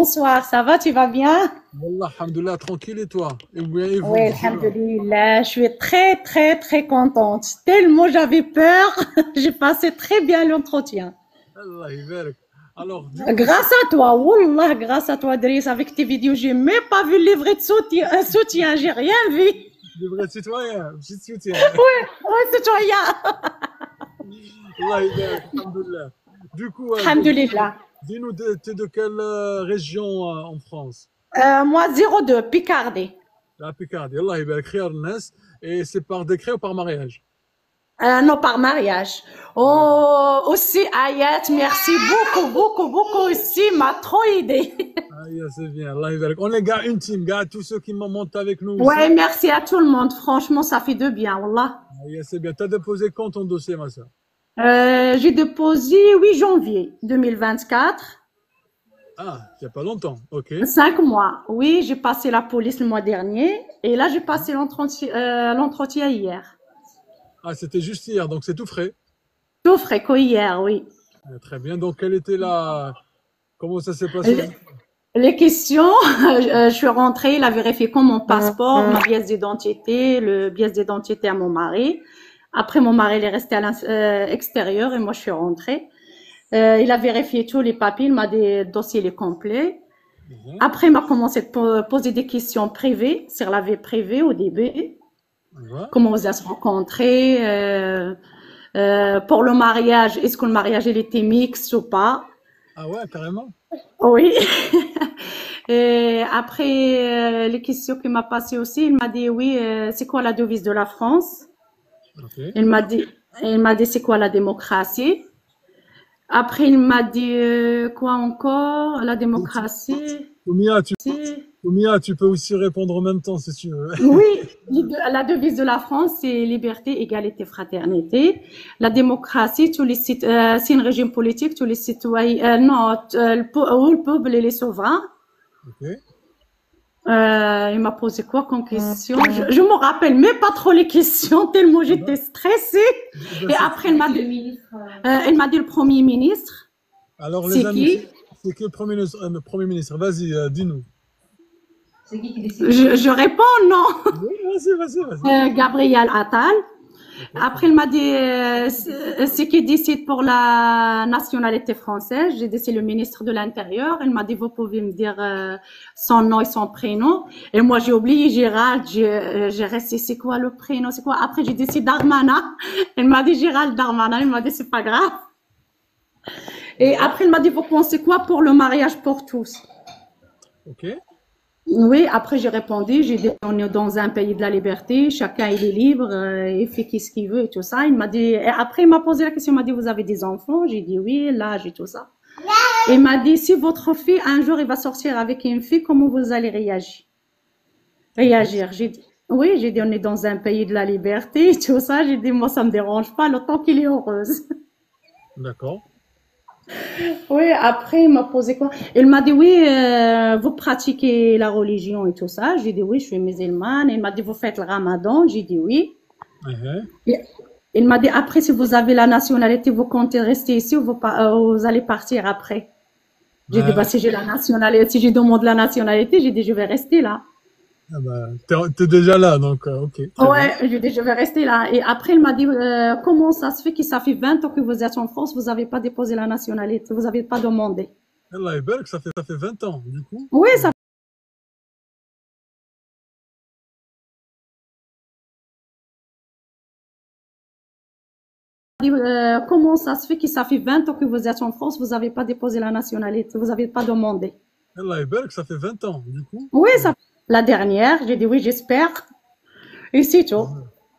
Bonsoir, ça va, tu vas bien? Wallah, alhamdoulilah, tranquille et toi? Et bien, et Oui, vous, dis-moi. alhamdoulilah, je suis très, très, très contente. Tellement j'avais peur, j'ai passé très bien l'entretien. Allah يبارك. Alors, du coup, c'est Grâce à toi, Wallah, grâce à toi, Driss, avec tes vidéos, j'ai même pas vu le livret de soutien, j'ai rien vu. des vrais citoyens, petit soutien. Ouais, c'est toi, ya. Allah يبارك, alhamdoulilah. Du coup, dis-nous, Alhamdoulilah. t'es de quelle région en France? Moi, 02, Picardie. La Picardie. Allah يبارك, خيار الناس. Et c'est par décret ou par mariage? Non, par mariage. Ouais. Oh, aussi, Ayat, merci beaucoup, beaucoup, beaucoup aussi, m'a trop aidé. Ah, yeah, c'est bien, Allah يبارك. On est gars une team, gars, tous ceux qui montent avec nous Ouais, ici. merci à tout le monde. Franchement, ça fait de bien, Wallah. Ah, yeah, c'est bien. T'as déposé quand ton dossier, ma soeur? J'ai déposé 8 janvier 2024. Ah, il n'y a pas longtemps, ok. 5 mois. Oui, j'ai passé la police le mois dernier. Et là, j'ai passé l'entretien hier. Ah, c'était juste hier, donc c'est tout frais. Tout frais qu'hier, oui. Très bien. Donc, quelle était la. Comment ça s'est passé Les les questions, je suis rentrée, il a vérifié comme mon passeport, ma pièce d'identité, le pièce d'identité à mon mari. Après, mon mari, il est resté à l'extérieur et moi, je suis rentrée. Il a vérifié tous les papiers, il m'a dit le dossier il est complet. Mhm. Après, il m'a commencé à poser des questions privées sur la vie privée au début. Ouais. Comment vous êtes rencontrés? Pour le mariage, est-ce que le mariage il était mixte ou pas? Ah ouais, carrément. Oui. Et après, les questions qu'il m'a passées aussi, il m'a dit oui, c'est quoi la devise de la France? Ok. Il m'a dit, il m'a dit c'est quoi la démocratie? Après, il m'a dit quoi encore? La Et démocratie. Oumia, c'est- Oumia, tu peux aussi répondre en même temps si tu veux. Oui, la devise de la France, c'est liberté, égalité, fraternité. La démocratie, c'est un régime politique, tous les citoyens, non, où le peuple et les souverains. Ok. Il m'a posé quoi comme question? Je me rappelle même pas trop les questions tellement Ah ben, j'étais stressée. ben, Et c'est après, très- il m'a dit le Premier ministre. Alors, les C'est amis, qui? c'est que le Premier ministre? Vas-y, dis-nous. Je réponds non. Oui, vas-y, vas-y, vas-y. Gabriel Attal. Ok, très Après, il bien. m'a dit c'est qui décide pour la nationalité française. J'ai dit c'est le ministre de l'Intérieur. Il m'a dit vous pouvez me dire son nom et son prénom. Et moi j'ai oublié Gérald. J'ai resté c'est quoi le prénom, c'est quoi. Après j'ai dit c'est Darmanin. Il m'a dit Gérald Darmanin. Il m'a dit c'est pas grave. Et Ouais. après il m'a dit vous pensez quoi pour le mariage pour tous? Ok. Oui, après j'ai répondu, j'ai dit on est dans un pays de la liberté, chacun il est libre, il fait ce qu'il veut et tout ça. Il m'a dit, et après il m'a posé la question, il m'a dit vous avez des enfants? J'ai dit oui, l'âge et tout ça. Et il m'a dit si votre fille un jour il va sortir avec une fille, comment vous allez réagir? Ok. Réagir. J'ai dit oui, j'ai dit on est dans un pays de la liberté et tout ça. J'ai dit moi ça me dérange pas, le temps qu'il est heureuse. D'accord. Oui, après, il m'a posé quoi? Il m'a dit, oui, vous pratiquez la religion et tout ça. J'ai dit, oui, je suis musulmane. Il m'a dit, vous faites le ramadan. J'ai dit, oui. Mhm. Et il m'a dit, après, si vous avez la nationalité, vous comptez rester ici ou vous allez partir après. J'ai dit, bah, Ouais. si j'ai la nationalité, si je demande la nationalité, j'ai dit, je vais rester là. Ah bah, t'es déjà là, donc ok, très bien. Ouais, j'ai dit, je vais rester là. Et après, il m'a dit, comment ça se fait que ça fait 20 ans que vous êtes en France, vous n'avez pas déposé la nationalité, vous n'avez pas demandé. Allah est belle, ça fait 20 ans, du coup. Oui, ça dit, comment ça se fait que ça fait 20 ans que vous êtes en France, vous n'avez pas déposé la nationalité, vous n'avez pas demandé. Allah est belle, ça fait 20 ans, du coup. Oui, ça la dernière, j'ai dit oui, j'espère. Et c'est tout.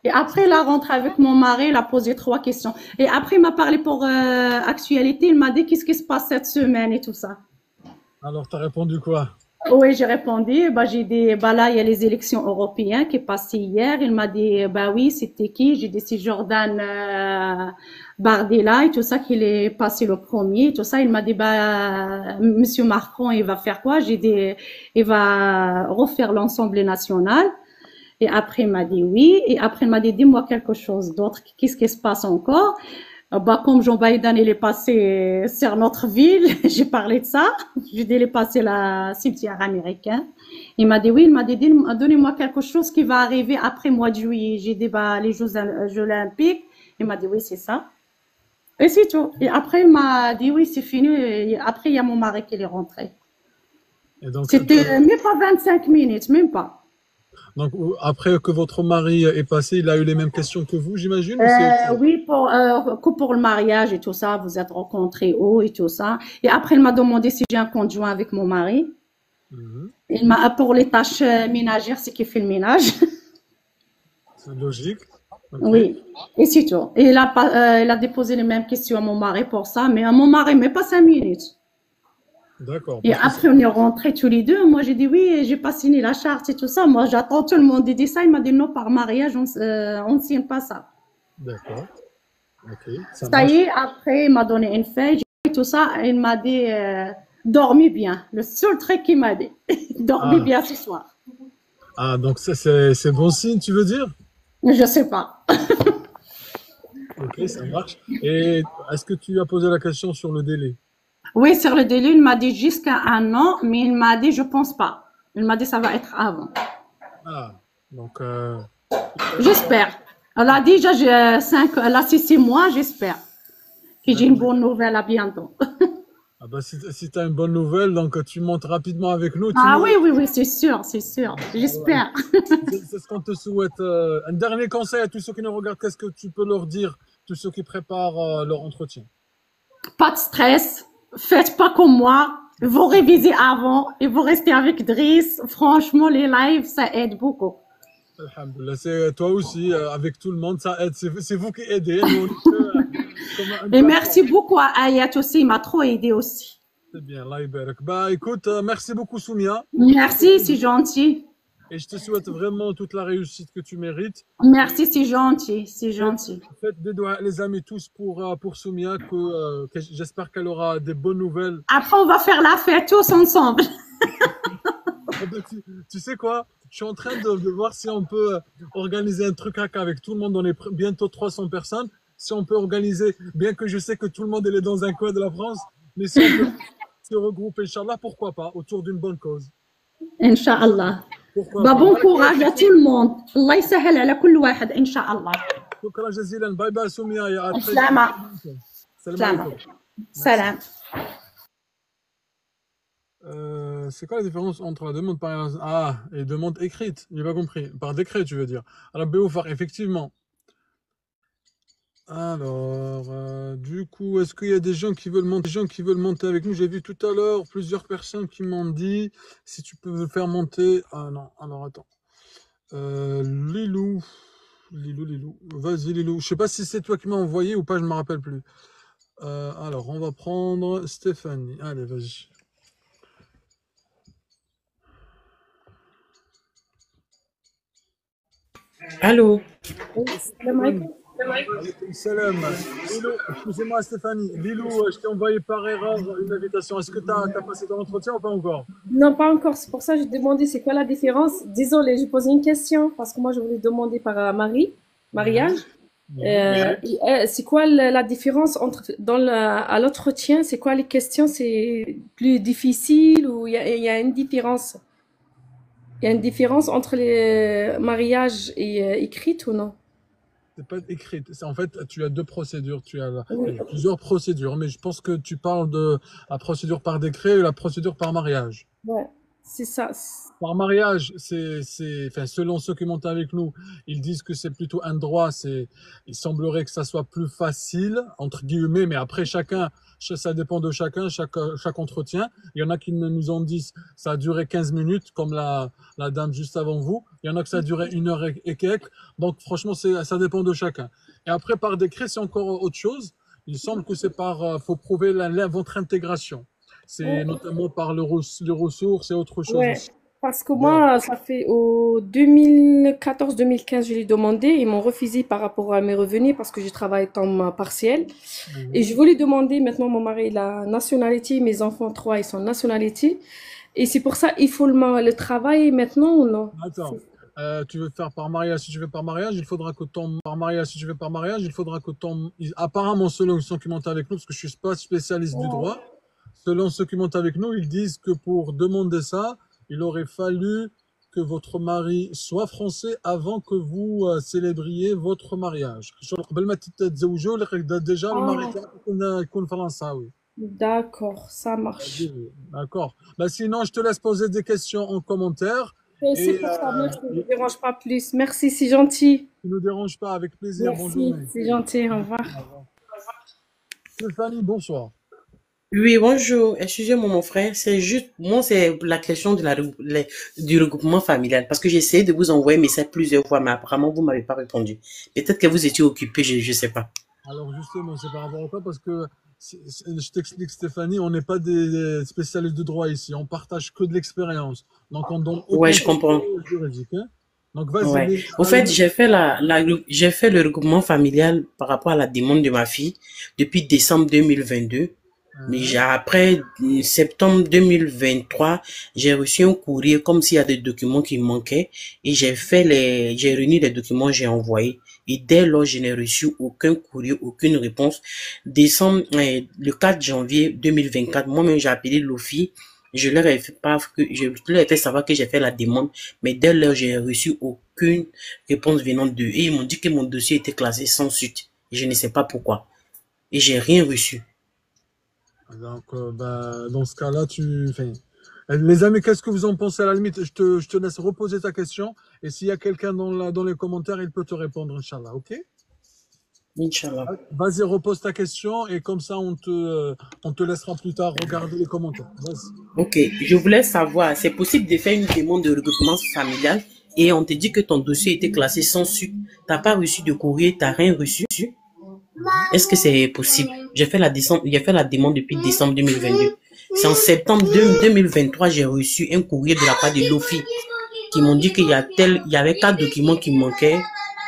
Et après, il a rentré avec mon mari, il a posé 3 questions. Et après, il m'a parlé pour actualité, il m'a dit qu'est-ce qui se passe cette semaine et tout ça. Alors, t'as répondu quoi? Oui, j'ai répondu, bah, j'ai dit, bah là, il y a les élections européennes qui est passées hier. Il m'a dit, bah oui, c'était qui? J'ai dit, c'est Jordan Bardella et tout ça qu'il est passé le premier, et tout ça. Il m'a dit, bah, Monsieur Macron, il va faire quoi? J'ai dit, il va refaire l'Assemblée nationale. Et après, il m'a dit oui. Et après, il m'a dit, dis-moi quelque chose d'autre. Qu'est-ce qui se passe encore? Bah, comme Joe Biden, il est passé sur notre ville, j'ai parlé de ça. J'ai dit, il est passé la cimetière américain. Il m'a dit, oui, il m'a dit, donnez-moi quelque chose qui va arriver après mois de juillet. J'ai dit, bah, les Jeux Olympiques. Il m'a dit, oui, c'est ça. Et c'est tout. Et après, il m'a dit, oui, c'est fini. Et après, il y a mon mari qui est rentré. Et donc, C'était même pas 25 minutes, même pas. donc, après que votre mari est passé, il a eu les mêmes questions que vous, j'imagine, ou c'est autre chose? Oui, que pour le mariage et tout ça, vous êtes rencontrés où et tout ça. Et après, il m'a demandé si j'ai un conjoint avec mon mari. Mhm. Il m'a, pour les tâches ménagères, c'est qui fait le ménage. C'est logique. Ok. Oui, et c'est tout. Et il a déposé les mêmes questions à mon mari pour ça, mais à mon mari, mais pas 5 minutes. D'accord. Et Parce que après, on est rentrés tous les deux. Moi, j'ai dit oui, j'ai pas signé la charte et tout ça. Moi, j'attends tout le monde. Il dit ça. Il m'a dit non, par mariage, on ne signe pas ça. d'accord. Ok, ça Ça y marche. est, après, il m'a donné une feuille, j'ai fait tout ça. Il m'a dit, dormez bien. Le seul truc qu'il m'a dit, dormez Ah, bien ce soir. ah, donc ça, c'est bon signe, tu veux dire? Je sais pas. Ok, ça marche. Et est-ce que tu as posé la question sur le délai? Oui, sur le délai, il m'a dit jusqu'à 1 an, mais il m'a dit, je pense pas. Il m'a dit, ça va être avant. Ah, donc, J'espère. Elle a dit, j'ai 6 mois, j'espère que j'ai une bonne nouvelle à bientôt. ah bah, si tu as une bonne nouvelle, donc tu montes rapidement avec nous. Tu Ah nous, oui, oui, oui, c'est sûr, c'est sûr. voilà. J'espère. C'est ce qu'on te souhaite. Un dernier conseil à tous ceux qui nous regardent, qu'est-ce que tu peux leur dire, tous ceux qui préparent leur entretien? Pas de stress. Faites pas comme moi. Vous révisez avant et vous restez avec Driss. Franchement, les lives, ça aide beaucoup. Alhamdoulilah, c'est toi aussi, avec tout le monde, ça aide. C'est vous qui aidez. Nous, on est que, comme une Et merci plateforme. beaucoup à Ayat aussi. Il m'a trop aidé aussi. C'est bien, Allah يبارك. Bah écoute, merci beaucoup Soumia. Merci, c'est gentil. Et je te souhaite vraiment toute la réussite que tu mérites. Et Merci, c'est gentil. C'est faites, gentil. faites des doigts, les amis, tous pour Soumia, que j'espère qu'elle aura des bonnes nouvelles. Après, on va faire la fête tous ensemble. Ah bah, tu sais quoi? Je suis en train de voir si on peut organiser un truc avec tout le monde. On est bientôt 300 personnes. Si on peut organiser, bien que je sais que tout le monde est dans un coin de la France, mais si on peut se regrouper, Inch'Allah, pourquoi pas, autour d'une bonne cause. Inch'Allah. Pourquoi Bah, pas. bon Barakallah courage à fik. tout le monde. Allah يسهل على كل واحد. Inch'Allah. Shukran jazilan. Bye bye Soumia et à très Salama. bientôt. Salam Salama. alaikum. Merci. Salam. C'est quoi la différence entre la demande par et demande écrite? J'ai pas compris. Par décret, tu veux dire. Alors, Béoufar, effectivement. Alors, du coup, est-ce qu'il y a des gens qui veulent monter avec nous? J'ai vu tout à l'heure plusieurs personnes qui m'ont dit si tu peux me faire monter. Ah non, alors attends. Lilou. Lilou. Vas-y, Lilou. Je sais pas si c'est toi qui m'as envoyé ou pas, je ne me rappelle plus. Alors, on va prendre Stéphanie. Allez, vas-y. Allô? Salam alaikum. Alaykoum salam. Lilou, excusez-moi Stéphanie. Lilou, je t'ai envoyé par erreur une invitation. Est-ce que tu as passé ton entretien ou pas encore? Non, pas encore. C'est pour ça que j'ai demandé c'est quoi la différence. Désolée, j'ai posé une question parce que moi je voulais demander par mariage. Mhm, mhm. C'est quoi la différence entre à l'entretien? C'est quoi les questions? C'est plus difficile ou il y a une différence? Il y a une différence entre les mariages et écrites ou non? C'est pas écrit. En fait, tu as deux procédures. Il Oui, y a plusieurs procédures, mais je pense que tu parles de la procédure par décret et la procédure par mariage. ouais, c'est ça. Par mariage, enfin, selon ceux qui montent avec nous, ils disent que c'est plutôt un droit. Il semblerait que ça soit plus facile, entre guillemets, mais après, ça dépend de chacun, chaque entretien. Il y en a qui nous ont dit, ça a duré 15 minutes, comme la dame juste avant vous. Il y en a que ça a duré 1 heure et quelques. Donc, franchement, ça dépend de chacun. Et après, par décret, c'est encore autre chose. Il semble que faut prouver votre intégration. C'est Ouais, notamment par les ressources et autre chose ouais, aussi. parce que Voilà. moi, ça fait au 2014-2015, je l'ai demandé. Ils m'ont refusé par rapport à mes revenus parce que je travaille temps partiel. Et Mhm. je voulais demander, maintenant, mon mari, il a nationalité, mes enfants, trois, ils sont nationalité. Et c'est pour ça, il faut le travail maintenant ou non? Attends, Tu veux faire par mariage, si tu veux par mariage, il faudra que ton par mariage, si tu veux par mariage, il faudra que ton apparemment selon ceux qui montent avec nous, parce que je suis pas spécialiste du droit, selon ceux qui montent avec nous, ils disent que pour demander ça, il aurait fallu que votre mari soit français avant que vous célébriez votre mariage. قبل ما تتزوجوا déjà le mari Ah, يكون فرنساوي. d'accord, ça marche. D'accord. Bah, sinon, je te laisse poser des questions en commentaire C'est et pour ça, merci, ne me dérange pas plus. Merci, c'est gentil. ne nous dérange pas, avec plaisir. Bonne Merci, journée. c'est gentil, au revoir. Au revoir. Stéphanie, bonsoir. Oui, bonjour. Excusez-moi, mon frère. C'est juste, moi, c'est la question de du regroupement familial. Parce que j'ai essayé de vous envoyer un message plusieurs fois, mais apparemment, vous m'avez pas répondu. Peut-être que vous étiez occupé, je sais pas. Alors justement, c'est par rapport à quoi? Parce que je t'explique, Stéphanie, on n'est pas des spécialistes de droit ici. On partage que de l'expérience. Donc on donne Ouais, aucun je comprends. conseil juridique, hein. Donc vas-y, Ouais. mais Au fait, j'ai fait le regroupement familial par rapport à la demande de ma fille depuis décembre 2022. Mais hein, après septembre 2023, j'ai reçu un courrier comme s'il y a des documents qui manquaient et j'ai réuni les documents, j'ai envoyé. Et dès lors, je n'ai reçu aucun courrier, aucune réponse. Le 4 janvier 2024, moi-même, j'ai appelé l'OFI. Je leur ai fait part que je leur ai fait savoir que j'ai fait la demande, mais dès lors, j'ai reçu aucune réponse venant d'eux. Et ils m'ont dit que mon dossier était classé sans suite. Et je ne sais pas pourquoi. Et j'ai rien reçu. donc bah, dans ce cas-là, enfin, les amis, qu'est-ce que vous en pensez à la limite? Je te laisse reposer ta question et s'il y a quelqu'un dans les commentaires, il peut te répondre, Inch'Allah, ok? Inch'Allah. Vas-y, repose ta question et comme ça, on te laissera plus tard regarder les commentaires. Vas-y. Ok, je voulais savoir, c'est possible de faire une demande de regroupement familial et on te dit que ton dossier était classé sans suite. T'as pas reçu de courrier, t'as rien reçu. Est-ce que c'est possible? J'ai fait la demande depuis décembre 2022. C'est en septembre 2023, j'ai reçu un courrier de la part de l'OFI qui m'ont dit il y avait 4 documents qui manquaient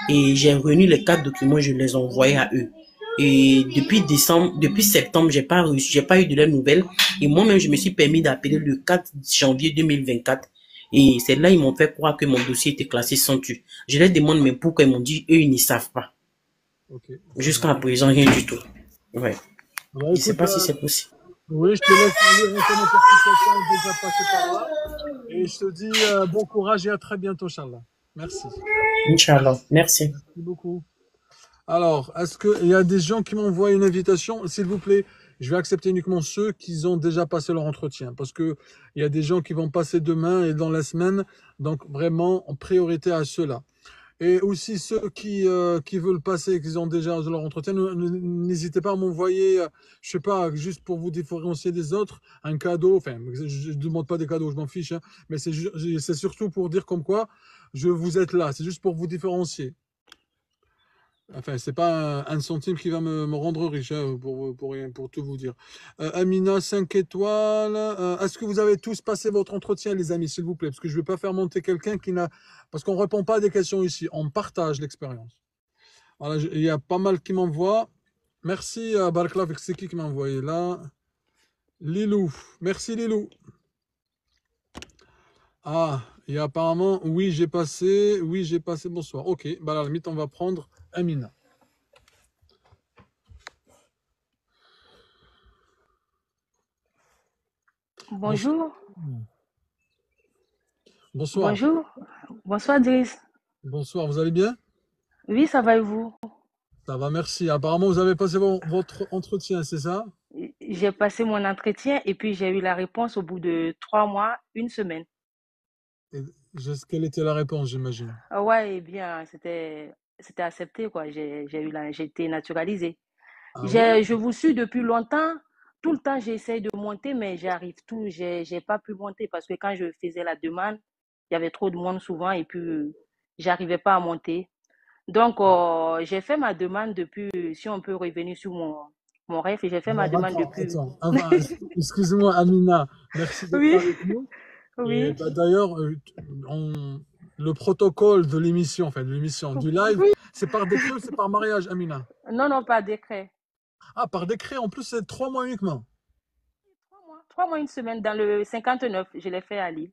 et j'ai réuni les 4 documents, je les ai envoyés à eux. Et depuis septembre, j'ai pas eu de leurs nouvelles. Et moi-même, je me suis permis d'appeler le 4 janvier 2024. Et c'est là, ils m'ont fait croire que mon dossier était classé sans tu. Je leur demande, mais pourquoi ils m'ont dit, eux, ils ne savent pas. Ok. Jusqu'à présent, rien du tout. Ouais. Bah, Je sais écoute, pas si c'est possible. oui, je te laisse lire un commentaire si quelqu'un est déjà passé par là. Et je te dis bon courage et à très bientôt, Inch'Allah. Merci. Inch'Allah. Merci. Merci beaucoup. Alors, est-ce qu'il y a des gens qui m'envoient une invitation? S'il vous plaît, je vais accepter uniquement ceux qui ont déjà passé leur entretien. Parce que il y a des gens qui vont passer demain et dans la semaine. Donc, vraiment, en priorité à ceux-là. Et aussi ceux qui veulent passer, qui ont déjà leur entretien, n'hésitez pas à m'envoyer, je sais pas, juste pour vous différencier des autres, un cadeau. Enfin, je ne demande pas des cadeaux, je m'en fiche, hein, mais c'est surtout pour dire comme quoi je vous êtes là. C'est juste pour vous différencier. Enfin, c'est pas un centime qui va me rendre riche, hein, pour rien, pour tout vous dire. Amina, 5 étoiles. Est-ce que vous avez tous passé votre entretien, les amis, s'il vous plaît? Parce que je ne vais pas faire monter quelqu'un qui n'a... Parce qu'on ne répond pas à des questions ici, on partage l'expérience. Voilà, il y a pas mal qui m'envoient. Merci à Barclav, c'est qui m'a envoyé là? Lilou. Merci Lilou. Ah, et apparemment, oui, j'ai passé. Oui, j'ai passé. Bonsoir. Ok, bah à la limite, on va prendre Amina. Bonjour, Bonsoir. bonjour, bonsoir Driss. Bonsoir, vous allez bien? Oui, ça va et vous? Ça va, merci. Apparemment, vous avez passé votre entretien, c'est ça? J'ai passé mon entretien et puis j'ai eu la réponse au bout de 3 mois, une semaine. Et quelle était la réponse, j'imagine? Ah ouais, eh bien, c'était accepté quoi. J'ai été naturalisée. Ah ouais? Je vous suis depuis longtemps. Tout le temps, j'essaye de monter, mais j'ai pas pu monter parce que quand je faisais la demande, il y avait trop de monde souvent et puis j'arrivais pas à monter. Donc, j'ai fait ma demande depuis, si on peut revenir sur mon rêve, j'ai fait ma Alors, demande attends, depuis. attends. Excuse-moi, Amina. Merci d'être Oui, avec nous. Et oui, bah, d'ailleurs, le protocole de l'émission, enfin de l'émission, du live, oui. c'est par décret ou c'est par mariage, Amina? Non, non, pas décret. Ah, par décret, en plus, c'est 3 mois uniquement. 3 mois, 3 mois, une semaine dans le 59, je l'ai fait à Lille.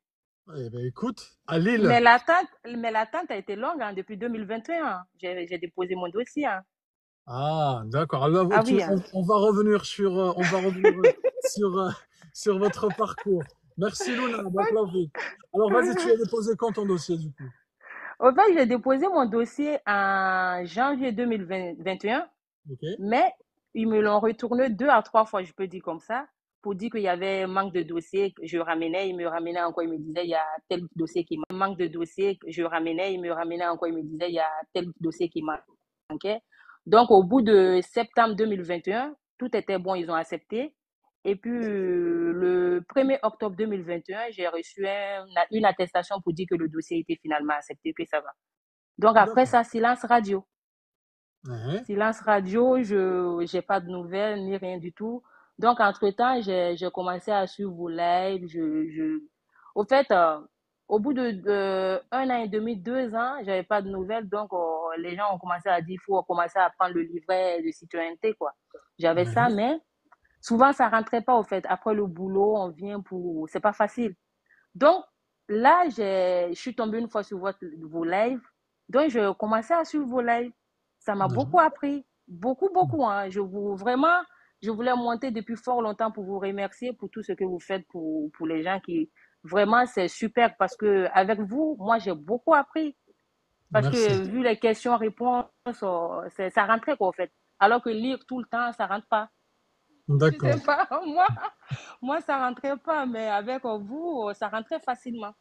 Eh ben, écoute, à Mais Lille. l'attente a été longue hein, depuis 2021. J'ai déposé mon dossier. Hein. Ah, d'accord. Alors, Ah oui. Hein. on va revenir sur, on va revenir sur, sur votre parcours. Merci Luna, Baklavi. Alors, vas-y, tu as déposé quand ton dossier du coup? Au fait, j'ai déposé mon dossier en janvier 2021, Ok. mais ils me l'ont retourné 2 à 3 fois, je peux dire comme ça, pour dire qu'il y avait manque de dossier que je ramenais. Ils me ramenaient encore, ils me disaient il y a tel dossier qui manque de dossier que je ramenais. Ils me ramenaient encore, ils me disaient il y a tel dossier qui manquait. Donc, au bout de septembre 2021, tout était bon, ils ont accepté. Et puis, le 1er octobre 2021, j'ai reçu une attestation pour dire que le dossier était finalement accepté, que ça va. Donc, après D'accord. ça, silence radio. Ouais. Silence radio, je n'ai pas de nouvelles ni rien du tout. Donc, entre-temps, j'ai commencé à suivre vos lives. Au fait, au bout de 1 an et demi, 2 ans, j'avais pas de nouvelles. Donc, les gens ont commencé à dire, il faut commencer à prendre le livret de citoyenneté, quoi. J'avais ça, Ouais. mais souvent, ça rentrait pas, au fait. Après le boulot, on vient pour... C'est pas facile. Donc, là, je suis tombée une fois sur vos lives. Donc, je commençais à suivre vos lives. Ça m'a beaucoup Ouais. appris. Beaucoup, beaucoup. Hein. Vraiment, je voulais monter depuis fort longtemps pour vous remercier pour tout ce que vous faites pour les gens qui, vraiment, c'est super parce que avec vous, moi, j'ai beaucoup appris. Parce Merci. que vu les questions-réponses, ça rentrait, quoi, en fait. Alors que lire tout le temps, ça rentre pas. Je sais D'accord. pas, moi, ça rentrait pas, mais avec vous, ça rentrait facilement.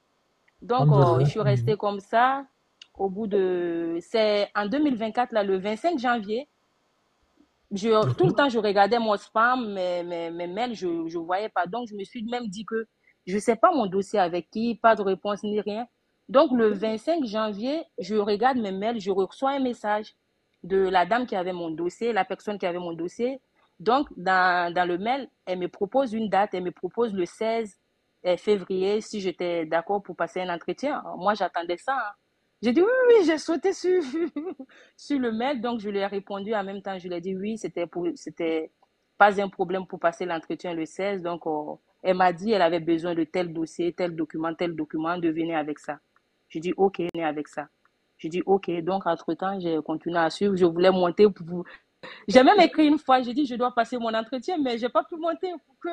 Donc, je Alhamdulillah. suis restée comme ça. C'est en 2024, là, le 25 janvier. Tout le Ok. temps, je regardais mon spam, mes mails, je ne voyais pas. Donc, je me suis même dit que je ne sais pas mon dossier avec qui, pas de réponse ni rien. Donc, le 25 janvier, je regarde mes mails, je reçois un message de la dame qui avait mon dossier, la personne qui avait mon dossier. Donc, dans le mail, elle me propose une date, elle me propose le 16 février si j'étais d'accord pour passer un entretien. Moi, j'attendais ça. Hein. J'ai dit oui, oui, oui, j'ai sauté sur, sur le mail, donc je lui ai répondu en même temps. Je lui ai dit oui, c'était pas un problème pour passer l'entretien le 16. Donc, elle m'a dit elle avait besoin de tel dossier, tel document, de venir avec ça. Je dis ok, venez avec ça. Je dis ok. Donc, entre-temps, j'ai continué à suivre. Je voulais monter pour vous. J'ai même écrit une fois, j'ai dit je dois passer mon entretien, mais j'ai pas pu monter pour que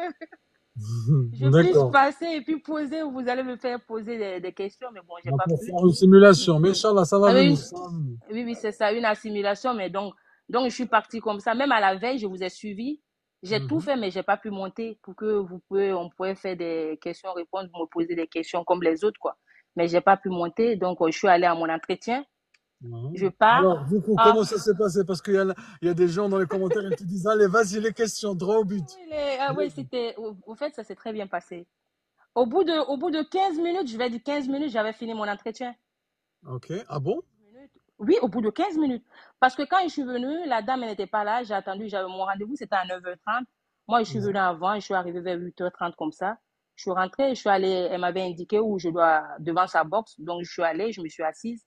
je puisse D'accord. passer et puis poser. Vous allez me faire poser des questions, mais bon, j'ai On va pas pour pu. faire une simulation. Mais Inch'Allah, ça va Ah venir. oui, Ça va venir. oui, oui, c'est ça, une assimilation. Mais donc, je suis partie comme ça. Même à la veille, je vous ai suivi. J'ai tout Mhm. fait, mais j'ai pas pu monter pour que on pouvait faire des questions-réponses, me poser des questions comme les autres, quoi. Mais j'ai pas pu monter. Donc, je suis allée à mon entretien. Ouais. Je pars. Alors, du coup, Ah, comment ça s'est passé? Parce il y a des gens dans les commentaires, ils te disent, allez, vas-y, les questions, droit au but. oui, au fait, ça s'est très bien passé. Au bout de 15 minutes, je vais dire 15 minutes, j'avais fini mon entretien. Ok. Ah bon? Oui, au bout de 15 minutes. Parce que quand je suis venue, la dame elle n'était pas là. J'ai attendu, j'avais mon rendez-vous, c'était à 9h30. Moi, je suis venue Ouais. avant, je suis arrivée vers 8h30 comme ça. Je suis rentrée, je suis allée, elle m'avait indiqué où je dois, devant sa box. Donc, je suis allée, je me suis assise.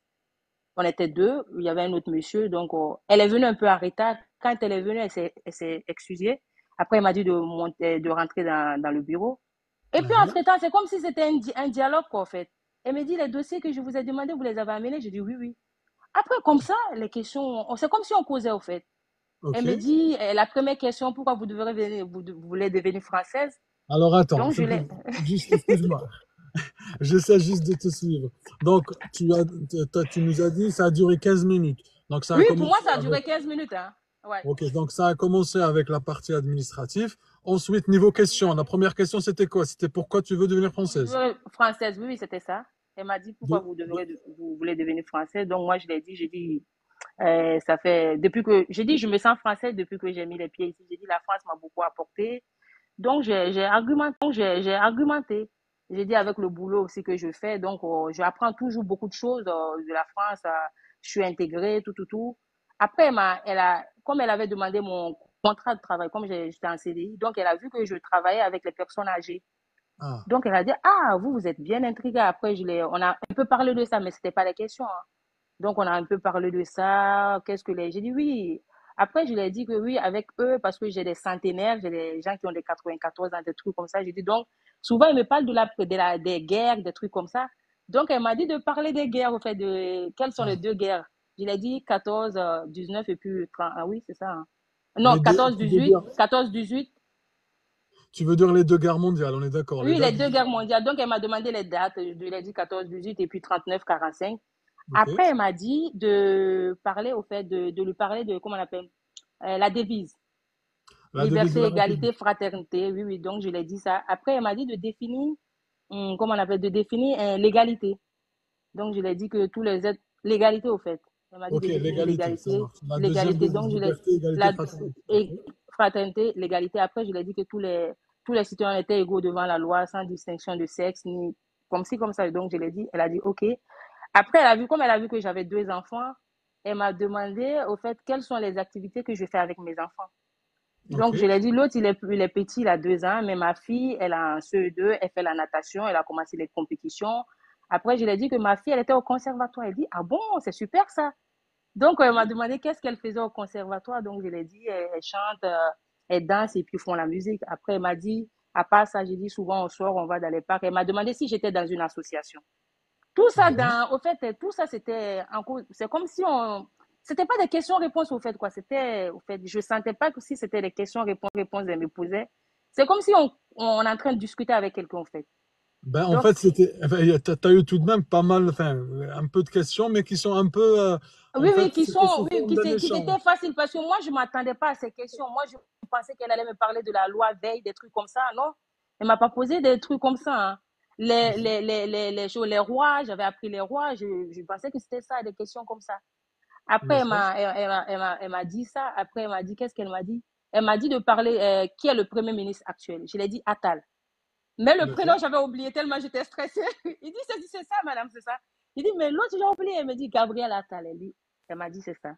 On était deux, il y avait un autre monsieur. Donc, elle est venue un peu en retard. Quand elle est venue, elle s'est excusée. Après, elle m'a dit de monter, de rentrer dans le bureau. Et puis, Ouais. entre-temps, c'est comme si c'était un dialogue, quoi, en fait. Elle me dit, les dossiers que je vous ai demandés, vous les avez amenés? Je dis oui, oui. Après, comme ça, les questions, c'est comme si on causait, au fait. Elle Ok. me dit, la première question, pourquoi vous voulez devenir française? Alors, attends, Donc, je l'ai. juste, excuse-moi. J'essaie juste de te suivre. Donc, tu nous as dit, ça a duré 15 minutes. Donc, ça a Oui, pour moi, commencé ça a avec, duré 15 minutes. Hein. Ouais. ok, donc ça a commencé avec la partie administrative. Ensuite, niveau question, la première question, c'était quoi? C'était pourquoi tu veux devenir française? Française, oui, oui, c'était ça. Elle m'a dit, pourquoi De- de- vous voulez devenir française? Donc, moi, je l'ai dit, j'ai dit, ça fait, j'ai dit, je me sens française depuis que j'ai mis les pieds ici. J'ai dit, la France m'a beaucoup apporté. Donc, j'ai argumenté. J'ai dit avec le boulot aussi que je fais. Donc, j'apprends toujours beaucoup de choses de la France. Je suis intégrée, tout, tout, tout. Après, comme elle avait demandé mon contrat de travail, comme j'étais en CDI, donc elle a vu que je travaillais avec les personnes âgées. Ah, Donc, elle a dit, ah, vous êtes bien intriguée. Après, on a un peu parlé de ça, mais c'était pas la question. Hein. Donc, on a un peu parlé de ça. J'ai dit oui. Après, je lui ai dit que oui, avec eux, parce que j'ai des centenaires, j'ai des gens qui ont des 94 ans, des trucs comme ça. J'ai dit donc, Souvent, il me parle des guerres, des trucs comme ça. Donc, elle m'a dit de parler des guerres, au fait, de quelles sont les Ah. deux guerres. Je l'ai dit 14, 19 et puis 30. Ah oui, c'est ça, hein. Non, Les deux, 14, 18, 14, 18. tu veux dire les deux guerres mondiales, on est d'accord. Les Oui, les dates, deux guerres mondiales. Donc, elle m'a demandé les dates. Je lui ai dit 14, 18 et puis 39, 45. ok. Après, elle m'a dit de parler, au fait, de lui parler de, comment on appelle, la devise. La devise de Liberté, la égalité, République. fraternité. Oui, oui, donc je l'ai dit ça. Après, elle m'a dit de définir, comment on appelle, de définir l'égalité. Donc, je l'ai dit que tous les êtres, l'égalité, au fait. Elle m'a dit Ok, de définir l'égalité, ça l'égalité, marche. La deuxième l'égalité. Donc, devise, liberté, égalité, la fraternité. Ok. et, fraternité, l'égalité. Après, je l'ai dit que tous les citoyens étaient égaux devant la loi, sans distinction de sexe, ni comme ci, comme ça. Donc, je l'ai dit, elle a dit OK. Après, comme elle a vu que j'avais deux enfants, elle m'a demandé, au fait, quelles sont les activités que je fais avec mes enfants. Ok. Donc, je l'ai dit, l'autre, il est petit, il a 2 ans, mais ma fille, elle a un CE2, elle fait la natation, elle a commencé les compétitions. Après, je lui ai dit que ma fille, elle était au conservatoire. Elle dit, ah bon, c'est super ça. Donc, elle m'a demandé qu'est-ce qu'elle faisait au conservatoire. Donc, je lui ai dit, elle chante, elle danse et puis font la musique. Après, elle m'a dit, à part ça, j'ai dit, souvent, on sort, on va dans les parcs. Elle m'a demandé si j'étais dans une association. Tout ça, Ouais. au fait, tout ça, c'était en cause. C'est comme si c'était pas des questions-réponses, au fait, quoi. Au fait, je sentais pas que si c'était des questions-réponses, elle me posait. C'est comme si on est en train de discuter avec quelqu'un, en fait. Ben, en Donc, fait, t'as eu tout de même pas mal, enfin, un peu de questions, mais qui sont un peu, en oui, oui, fait, c'était sous oui, forme d'un qui étaient échange. faciles parce que moi, je m'attendais pas à ces questions. Moi, je pensais qu'elle allait me parler de la loi Veil, des trucs comme ça. Non, elle m'a pas posé des trucs comme ça, hein. Les rois, j'avais appris les rois. Je pensais que c'était ça, des questions comme ça. Après, D'accord. elle m'a dit ça. Après, elle m'a dit, qu'est-ce qu'elle m'a dit? Elle m'a dit de parler, qui est le premier ministre actuel. Je l'ai dit Attal. Mais le prénom, D'accord. j'avais oublié tellement j'étais stressée. Il dit, c'est ça, madame, c'est ça. Il dit, mais l'autre, j'ai oublié. Elle me dit, Gabriel Attal. Elle m'a dit, c'est ça.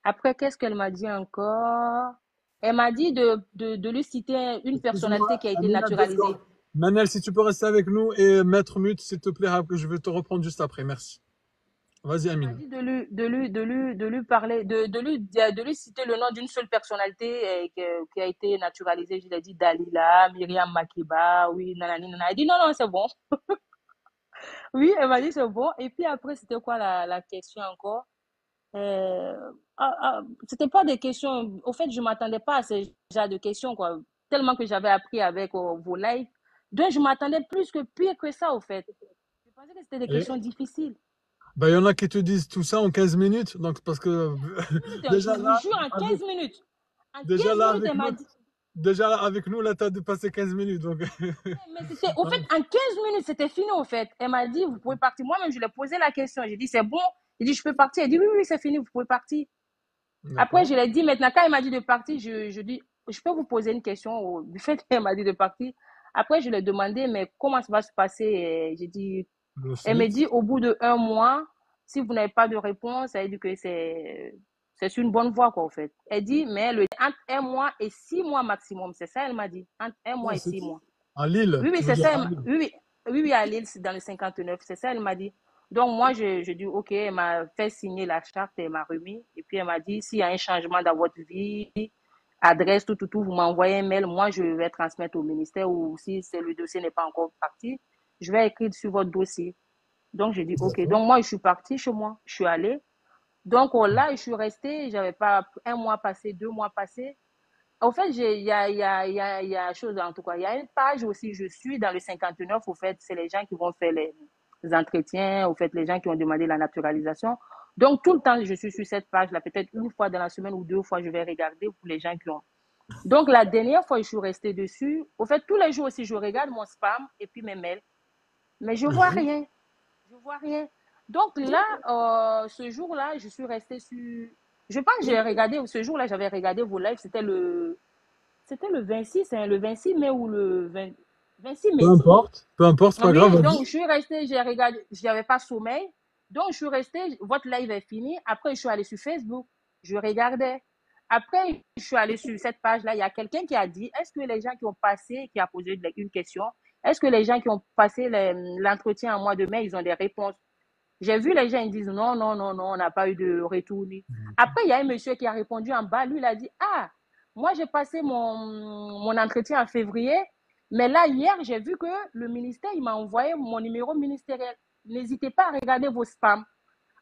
Après, qu'est-ce qu'elle m'a dit encore? Elle m'a dit de lui citer une personnalité Excuse-moi, qui a été Amina, 2 secondes. naturalisée. Manel, si tu peux rester avec nous et mettre mute, s'il te plaît, je vais te reprendre juste après. Merci. Vas-y, Elle m'a Amina. dit de lui parler, de lui citer le nom d'une seule personnalité qui a été naturalisée. Je lui ai dit Dalila, Myriam Makeba, oui, nanani, nanana. Elle dit non, non, c'est bon. Oui, elle m'a dit c'est bon. Et puis après, c'était quoi la question encore? C'était pas des questions. Au fait, je m'attendais pas à ce genre de questions, quoi. Tellement que j'avais appris avec vos lives. Donc, je m'attendais plus que pire que ça, au fait. Je pensais que c'était des questions Et difficiles. ben, il y en a qui te disent tout ça en 15 minutes. Donc, parce que 15 minutes, je déjà vous là, jure, en avec, 15 minutes. En déjà 15 là, minutes, avec elle m'a nous, dit. déjà là, avec nous, là, t'as dépassé 15 minutes. Donc, Mais c'était, au fait, en 15 minutes, c'était fini, au fait. Elle m'a dit, vous pouvez partir. Moi-même, je lui ai posé la question. J'ai dit, c'est bon. J'ai dit, je peux partir. Elle dit, oui, oui, c'est fini, vous pouvez partir. Après, je d'accord. l'ai dit, maintenant, quand elle m'a dit de partir, je dis, je peux vous poser une question du fait qu'elle m'a dit de partir. Après, je lui ai demandé, mais comment ça va se passer? Et j'ai dit, Le elle me suite. dit, au bout d'1 mois, si vous n'avez pas de réponse, elle dit que c'est sur une bonne voie, quoi, en fait. Elle dit, mais entre 1 mois et 6 mois maximum, c'est ça, elle m'a dit, entre un Ah, mois et c'est 6 mois. à Lille, Oui, oui, tu veux c'est dire ça. à Lille. Oui, oui, oui, oui, à Lille, c'est dans le 59. C'est ça, elle m'a dit. Donc, moi, je dis, OK, elle m'a fait signer la charte, elle m'a remis. Et puis, elle m'a dit, s'il y a un changement dans votre vie, adresse, tout, vous m'envoyez un mail. Moi, je vais transmettre au ministère ou si le dossier n'est pas encore parti, je vais écrire sur votre dossier. Donc, je dis, OK. D'accord. Donc, moi, je suis partie chez moi. Je suis allée. Donc, là, je suis restée. J'avais pas 1 mois passé, 2 mois passés. Au fait, il y a chose, en tout cas. Il y a une page aussi, je suis dans le 59. Au fait, c'est les gens qui vont faire les entretiens, au fait, les gens qui ont demandé la naturalisation. Donc, tout le temps, je suis sur cette page-là. Peut-être une fois dans la semaine ou 2 fois, je vais regarder pour les gens qui ont. Donc, la dernière fois, je suis restée dessus. Au fait, tous les jours aussi, je regarde mon spam et puis mes mails. Mais je vois Mhm. rien. Je vois rien. Donc là, ce jour-là, je suis restée sur. Je pense que j'ai regardé, ce jour-là, j'avais regardé vos lives, c'était le 26, hein, le 26 mai ou le 20 26 mai. Peu importe, c'est pas grave, Oui, donc vas-y. je suis restée, j'ai regardé, je n'avais pas sommeil. Donc je suis restée, votre live est fini. Après, je suis allée sur Facebook, je regardais. Après, je suis allée sur cette page-là. Il y a quelqu'un qui a dit, est-ce que les gens qui ont passé, qui a posé une question, est-ce que les gens qui ont passé l'entretien en mois de mai, ils ont des réponses? J'ai vu les gens, ils disent non, non, non, non, on n'a pas eu de retour. Après, il y a un monsieur qui a répondu en bas. Lui, il a dit, ah, moi, j'ai passé mon entretien en février. Mais là, hier, j'ai vu que le ministère, il m'a envoyé mon numéro ministériel. N'hésitez pas à regarder vos spams.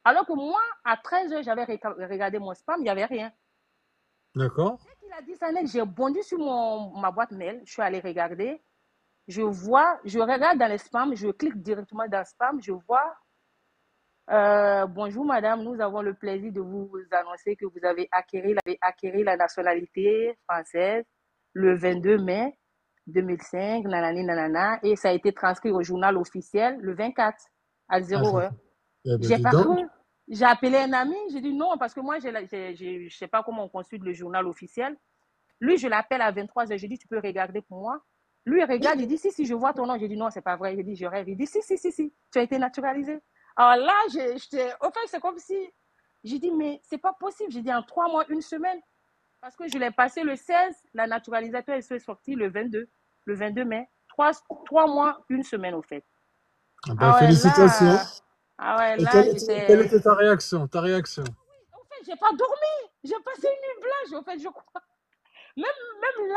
Alors que moi, à 13h, j'avais regardé mon spam, il n'y avait rien. D'accord. Dès qu'il a dit ça, net, j'ai bondi sur ma boîte mail, je suis allée regarder. Je regarde dans les spams, je clique directement dans le spam, je vois bonjour madame, nous avons le plaisir de vous annoncer que vous avez acquéri la nationalité française le 22 mai 2005, nanani nanana, et ça a été transcrit au journal officiel le 24 à 0h. Eh ben, J'ai dis pas donc. cru. J'ai appelé un ami, j'ai dit non, parce que moi, je sais pas comment on consulte le journal officiel. Lui, je l'appelle à 23h, j'ai dit, tu peux regarder pour moi. Lui, il regarde, il dit, si, je vois ton nom. J'ai dit, non, c'est pas vrai. J'ai dit, je rêve. Il dit, si, tu as été naturalisé. Alors là, au fait, c'est comme si, j'ai dit, mais c'est pas possible. J'ai dit, en 3 mois, 1 semaine. Parce que je l'ai passé le 16, la naturalisation, elle s'est sortie le 22 mai. 3 mois, 1 semaine, au fait. Ah ben, Ah ouais, félicitations. là, ah ouais, Et là, quelle j'étais. était ta réaction? Ta réaction? En fait, j'ai pas dormi. J'ai passé une nuit blanche, au fait, je crois. Même là,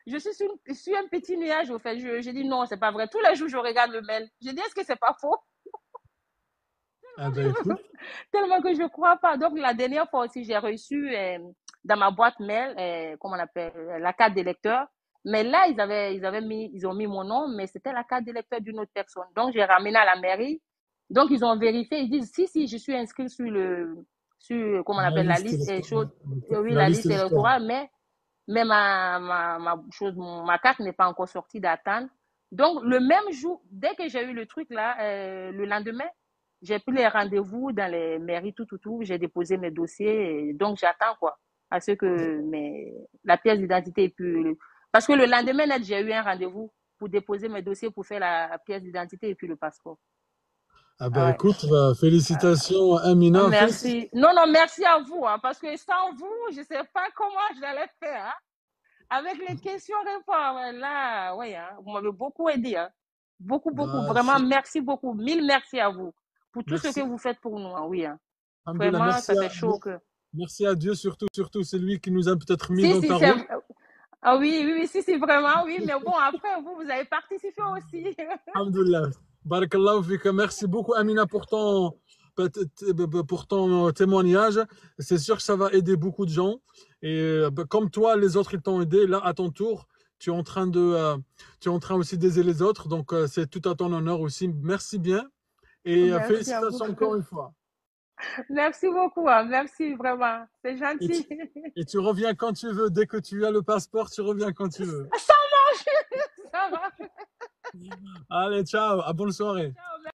je suis sur un petit nuage, au fait. J'ai dit non, c'est pas vrai. Tous les jours, je regarde le mail. J'ai dit, est-ce que c'est pas faux? Ah ben, écoute. Tellement que je crois pas. Donc, la dernière fois aussi, j'ai reçu dans ma boîte mail, comment on appelle, la carte d'électeur. Mais là, ils ont mis mon nom, mais c'était la carte d'électeur d'une autre personne. Donc, j'ai ramené à la mairie. Donc, ils ont vérifié. Ils disent, si, je suis inscrit comment on La appelle, la liste liste, électorale. oui, La la liste liste électorale. électorale, mais ma carte n'est pas encore sortie d'attente. Donc, le même jour, dès que j'ai eu le truc là, le lendemain, j'ai pris les rendez-vous dans les mairies, tout. J'ai déposé mes dossiers. Donc, j'attends quoi. À ce que la pièce d'identité et puis. Parce que le lendemain, net, j'ai eu un rendez-vous pour déposer mes dossiers pour faire la pièce d'identité et puis le passeport. Ah Ah ben, ouais. écoute, félicitations, Ah, Amina. merci. Non, merci à vous, hein, parce que sans vous, je ne sais pas comment j'allais faire. Hein. Avec les questions-réponses, là, oui, hein, vous m'avez beaucoup aidé. Hein. Beaucoup. Bah, Vraiment, merci beaucoup. Mille merci à vous pour tout ce que merci. vous faites pour nous. Hein, oui, hein. Alhamdoulilah, Vraiment, ça fait chaud que. merci à Dieu, surtout, c'est lui qui nous a peut-être mis Si, dans si, ta c'est. route. Ah oui, si, vraiment, oui. Mais bon, après, vous avez participé aussi. Alhamdoulilah. Barakallahu fika. Merci beaucoup, Amina, pour ton témoignage. C'est sûr que ça va aider beaucoup de gens. Et comme toi, les autres, ils t'ont aidé. Là, à ton tour, tu es en train aussi d'aider les autres. Donc, c'est tout à ton honneur aussi. Merci bien. Et Merci à vous. félicitations encore une fois. Merci beaucoup. Hein, merci, vraiment. C'est Et tu, gentil. et tu reviens quand tu veux. Dès que tu as le passeport, tu reviens quand tu veux. Ça marche. Ça marche. Allez, ciao. À bonne soirée. Ciao.